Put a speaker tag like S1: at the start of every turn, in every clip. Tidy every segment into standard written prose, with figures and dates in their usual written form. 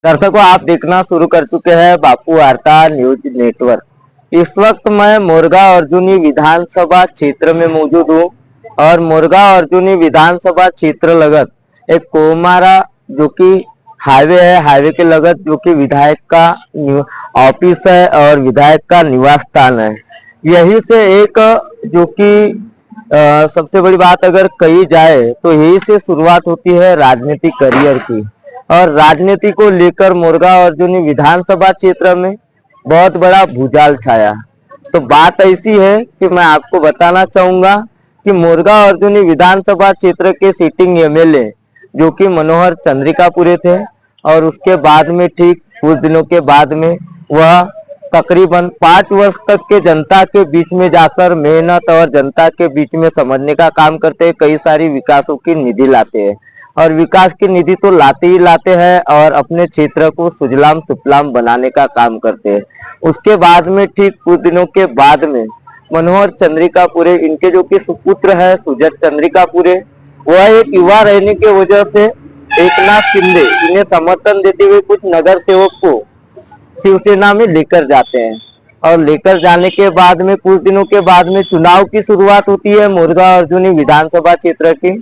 S1: दर्शकों, आप देखना शुरू कर चुके हैं बापू वार्ता न्यूज नेटवर्क। इस वक्त मैं मोरगा अर्जुनी विधानसभा क्षेत्र में मौजूद हूँ और मोरगा अर्जुनी विधानसभा क्षेत्र लगत एक कोमारा जो कि हाईवे है, हाईवे के लगत जो कि विधायक का ऑफिस है और विधायक का निवास स्थान है। यही से एक जो कि सबसे बड़ी बात अगर कही जाए तो यही से शुरुआत होती है राजनीतिक करियर की। और राजनीति को लेकर मोरगा अर्जुनी विधानसभा क्षेत्र में बहुत बड़ा भूचाल छाया। तो बात ऐसी है कि मैं आपको बताना चाहूंगा कि मोरगा अर्जुनी विधानसभा क्षेत्र के सिटिंग एमएलए जो कि मनोहर चंद्रिकापुरे थे और उसके बाद में ठीक कुछ दिनों के बाद में वह तकरीबन 5 वर्ष तक के जनता के बीच में जाकर मेहनत और जनता के बीच में समझने का काम करते हैं। कई सारी विकासों की निधि लाते हैं और विकास की निधि तो लाते ही लाते हैं और अपने क्षेत्र को सुजलाम सुफलाम बनाने का काम करते हैं। उसके बाद में ठीक कुछ दिनों के बाद में मनोहर चंद्रिकापुरे, इनके जो कि सुपुत्र है सुजत चंद्रिकापुरे, वह एक युवा रहने की वजह से एकनाथ शिंदे इन्हें समर्थन देते हुए कुछ नगर सेवक को शिवसेना में लेकर जाते हैं। और लेकर जाने के बाद में कुछ दिनों के बाद में चुनाव की शुरुआत होती है मोरगा अर्जुनी विधानसभा क्षेत्र की।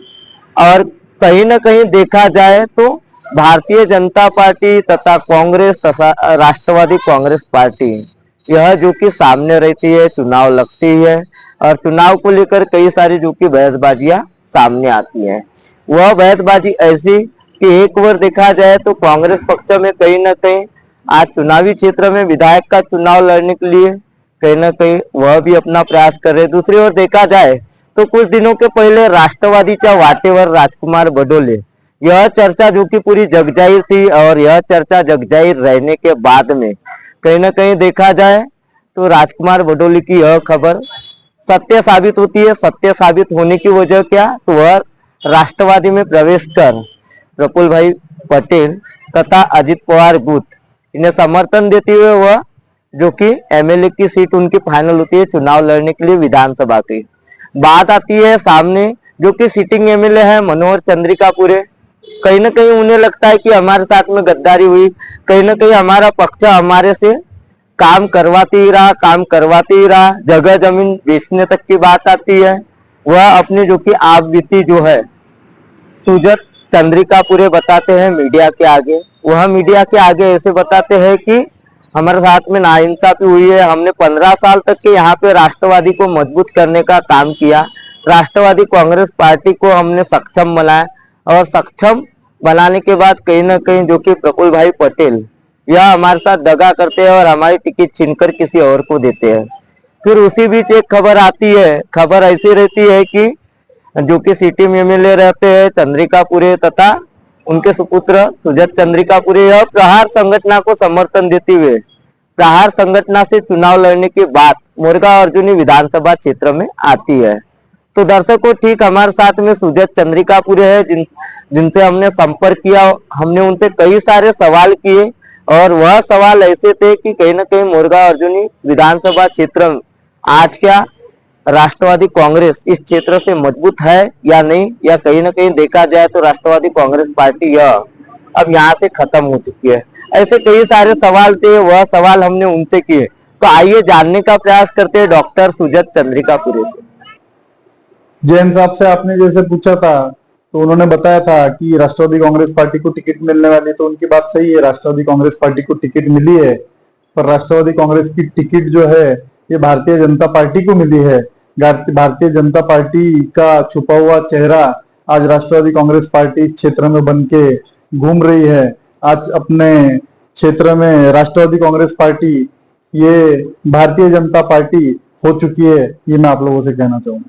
S1: और कहीं न कहीं देखा जाए तो भारतीय जनता पार्टी तथा कांग्रेस तथा राष्ट्रवादी कांग्रेस पार्टी यह जो कि सामने रहती है, चुनाव लगती है और चुनाव को लेकर कई सारी जो कि बहसबाजियां सामने आती हैं। वह बहसबाजी ऐसी कि एक बार देखा जाए तो कांग्रेस पक्ष में कहीं न कहीं आज चुनावी क्षेत्र में विधायक का चुनाव लड़ने के लिए कहीं न कहीं वह भी अपना प्रयास कर रहे। दूसरी ओर देखा जाए तो कुछ दिनों के पहले राष्ट्रवादीच्या वाटेवर राजकुमार बडोले, यह चर्चा जो कि पूरी जगजाहिर थी और यह चर्चा जगजाहिर रहने के बाद में कहीं न कहीं देखा जाए तो राजकुमार बडोले की यह खबर सत्य साबित होती है। सत्य साबित होने की वजह क्या, तो वह राष्ट्रवादी में प्रवेश कर प्रफुल्ल भाई पटेल तथा अजित पवार गुट इन्हें समर्थन देते हुए वह जो कि एमएलए की सीट उनकी फाइनल होती है चुनाव लड़ने के लिए विधानसभा की। बात आती है सामने जो कि सिटिंग एमएलए है मनोहर चंद्रिकापुरे। कहीं न कहीं उन्हें लगता है कि हमारे साथ में गद्दारी हुई, कहीं न कहीं हमारा पक्ष हमारे से काम करवाते ही रहा, जगह जमीन बेचने तक की बात आती है। वह अपनी जो कि आप बीती जो है सुजत चंद्रिकापुरे बताते हैं मीडिया के आगे, वह मीडिया के आगे ऐसे बताते हैं कि हमारे साथ में नाइंसाफी हुई है। हमने 15 साल तक के यहाँ पे राष्ट्रवादी को मजबूत करने का काम किया, राष्ट्रवादी कांग्रेस पार्टी को हमने सक्षम बनाया और सक्षम बनाने के बाद कहीं न कहीं जो कि प्रफुल्ल भाई पटेल यह हमारे साथ दगा करते हैं और हमारी टिकट छीनकर किसी और को देते हैं। फिर उसी बीच एक खबर आती है, खबर ऐसी रहती है कि जो कि सिटी में एमएलए रहते हैं चंद्रिकापुरे तथा उनके सुपुत्र सुजत चंद्रिकापुरे, यह प्रहार संगठन को समर्थन देते हुए प्रहार संगठन से चुनाव लड़ने की बात मोरगा अर्जुनी विधानसभा क्षेत्र में आती है। तो दर्शकों, ठीक हमारे साथ में सुजत चंद्रिकापुरे है जिनसे हमने संपर्क किया, हमने उनसे कई सारे सवाल किए और वह सवाल ऐसे थे कि कहीं न कहीं मोरगा अर्जुनी विधानसभा क्षेत्र आज क्या राष्ट्रवादी कांग्रेस इस क्षेत्र से मजबूत है या नहीं, या कहीं न कहीं देखा जाए तो राष्ट्रवादी कांग्रेस पार्टी यह अब यहाँ से खत्म हो चुकी है। ऐसे कई सारे सवाल थे, वह सवाल हमने उनसे किए। तो आइए जानने का प्रयास करते हैं डॉक्टर सुजत चंद्रिकापुरे से।
S2: जैन साहब से आपने जैसे पूछा था तो उन्होंने बताया था कि राष्ट्रवादी कांग्रेस पार्टी को टिकट मिलने वाली, तो उनकी बात सही है, राष्ट्रवादी कांग्रेस पार्टी को टिकट मिली है। पर राष्ट्रवादी कांग्रेस की टिकट जो है ये भारतीय जनता पार्टी को मिली है। भारतीय जनता पार्टी का छुपा हुआ चेहरा आज राष्ट्रवादी कांग्रेस पार्टी इस क्षेत्र में बन के घूम रही है। आज अपने क्षेत्र में राष्ट्रवादी कांग्रेस पार्टी ये भारतीय जनता पार्टी हो चुकी है, ये मैं आप लोगों से कहना चाहूंगा।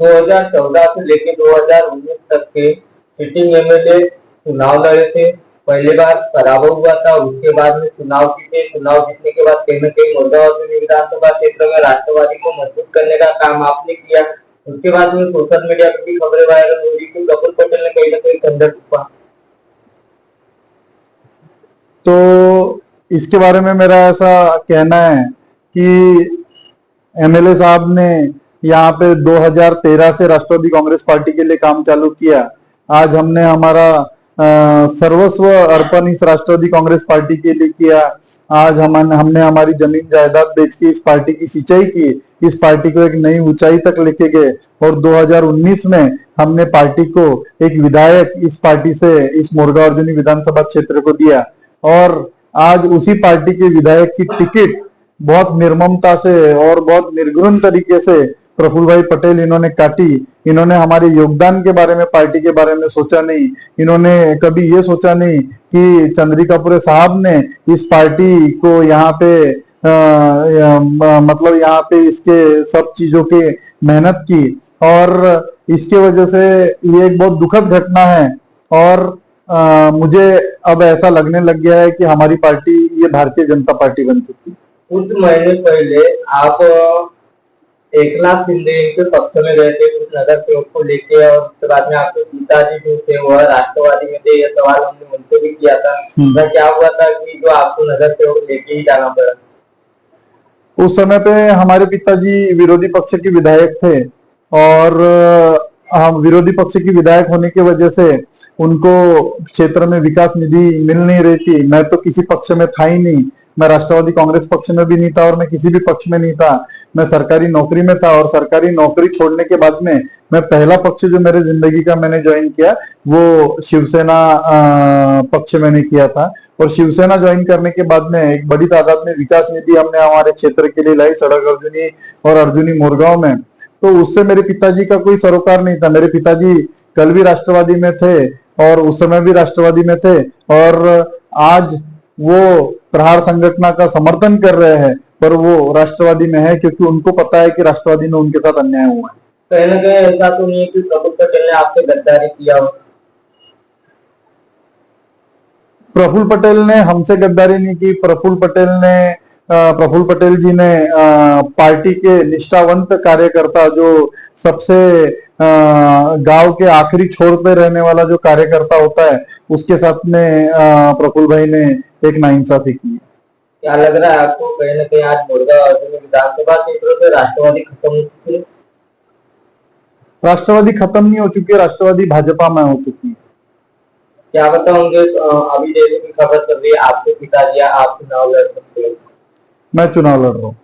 S1: 2014 से लेकर 2019 तक के सिटिंग एमएलए चुनाव लड़े थे। पहली बार पराभव हुआ था, उसके बाद में चुनाव जीते। चुनाव जीतने के बाद कहीं न कहीं मोरगा अर्जुनी विधानसभा क्षेत्र में राष्ट्रवादी को मजबूत करने का काम आपने किया। उसके बाद में सोशल मीडिया पर भी खबरें वायरल हो रही कि प्रफुल्ल पटेल ने कहीं न कहीं खंडर टूटा।
S2: तो इसके बारे में मेरा ऐसा कहना है कि एमएलए साहब ने यहाँ पे 2013 से राष्ट्रवादी कांग्रेस पार्टी के लिए काम चालू किया। आज हमने हमारा सर्वस्व अर्पण इस राष्ट्रवादी कांग्रेस पार्टी के लिए किया। आज हमने हमारी जमीन जायदाद बेच के इस पार्टी की सिंचाई की, इस पार्टी को एक नई ऊंचाई तक लेके गए और 2019 में हमने पार्टी को एक विधायक इस पार्टी से इस मोरगा अर्जुनी विधानसभा क्षेत्र को दिया और आज उसी पार्टी के विधायक की टिकट बहुत निर्ममता से और बहुत निर्घृण तरीके से प्रफुल्ल भाई पटेल इन्होंने काटी। इन्होंने हमारे योगदान के बारे में, पार्टी के बारे में सोचा नहीं। इन्होंने कभी ये सोचा नहीं कि चंद्रिकापुरे साहब ने इस पार्टी को यहाँ पे मतलब यहाँ पे इसके सब चीजों के मेहनत की और इसके वजह से ये एक बहुत दुखद घटना है और मुझे अब ऐसा लगने लग गया है कि हमारी पार्टी ये भारतीय जनता पार्टी बन चुकी है।
S1: कुछ महीने पहले आप एकनाथ शिंदे के पक्ष में गए थे कुछ नगर सेवक को लेके और उसके बाद में आपके पिताजी जो थे वह राष्ट्रवादी में थे। यह सवाल हमने उनसे भी किया था। क्या हुआ था कि जो आपको नगर सेवक लेके ही जाना पड़ा?
S2: उस समय पे हमारे पिताजी विरोधी पक्ष के विधायक थे और विरोधी पक्ष की विधायक होने की वजह से उनको क्षेत्र में विकास निधि मिल नहीं रही थी। मैं तो किसी पक्ष में था ही नहीं, मैं राष्ट्रवादी कांग्रेस पक्ष में भी नहीं था और मैं किसी भी पक्ष में नहीं था। मैं सरकारी नौकरी में था और सरकारी नौकरी छोड़ने के बाद में मैं पहला पक्ष जो मेरे जिंदगी का मैंने ज्वाइन किया वो शिवसेना पक्ष मैंने किया था और शिवसेना ज्वाइन करने के बाद में एक बड़ी तादाद में विकास निधि हमने हमारे क्षेत्र के लिए लाई, सड़क अर्जुनी और अर्जुनी मोरगांव में। तो उससे मेरे पिताजी का कोई सरोकार नहीं था। मेरे पिताजी कल भी राष्ट्रवादी में थे और उस समय भी राष्ट्रवादी में थे और आज वो प्रहार संगठन का समर्थन कर रहे हैं पर वो राष्ट्रवादी में है क्योंकि उनको पता है कि राष्ट्रवादी में उनके साथ अन्याय हुआ है।
S1: कहीं ना कहीं ऐसा तो नहीं है कि प्रफुल्ल पटेल ने आपसे गद्दारी किया हो?
S2: प्रफुल्ल पटेल ने हमसे गद्दारी नहीं की। प्रफुल्ल पटेल जी ने पार्टी के निष्ठावंत कार्यकर्ता जो सबसे गांव के आखिरी छोर पे रहने वाला जो कार्यकर्ता होता है उसके साथ में प्रफुल्ल भाई ने एक नाइंसाफी की।
S1: क्या लग रहा है आपको कहीं ना कहीं आज मोरगा अर्जुनी विधानसभा क्षेत्र से राष्ट्रवादी खत्म हो चुकी है?
S2: राष्ट्रवादी खत्म नहीं हो चुकी है, राष्ट्रवादी भाजपा में हो चुकी है।
S1: क्या बताओगे? अभी जैसे की खबर चल रही है आपके पिताजी आप चुनाव लड़ सकते हो?
S2: मैं चुनाव लड़ रहा हूँ।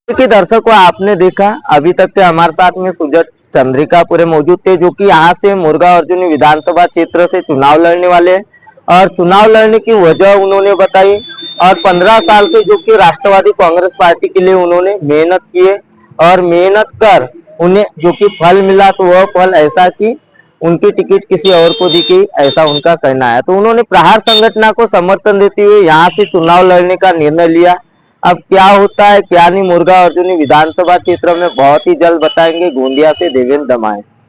S1: कि दर्शकों आपने देखा अभी तक के हमारे साथ में सुजत चंद्रिकापुरे मौजूद थे जो कि यहाँ से मोरगा अर्जुनी विधानसभा क्षेत्र से चुनाव लड़ने वाले हैं और चुनाव लड़ने की वजह उन्होंने बताई और 15 साल से जो कि राष्ट्रवादी कांग्रेस पार्टी के लिए उन्होंने मेहनत की है और मेहनत कर उन्हें जो कि फल मिला तो वह फल ऐसा कि उनकी टिकट किसी और को दी गई, ऐसा उनका कहना है। तो उन्होंने प्रहार संगठन को समर्थन देते हुए यहाँ से चुनाव लड़ने का निर्णय लिया। अब क्या होता है क्या नहीं मोरगा अर्जुनी विधानसभा क्षेत्र में बहुत ही जल्द बताएंगे। गोंदिया से देवेंद्र दमाए।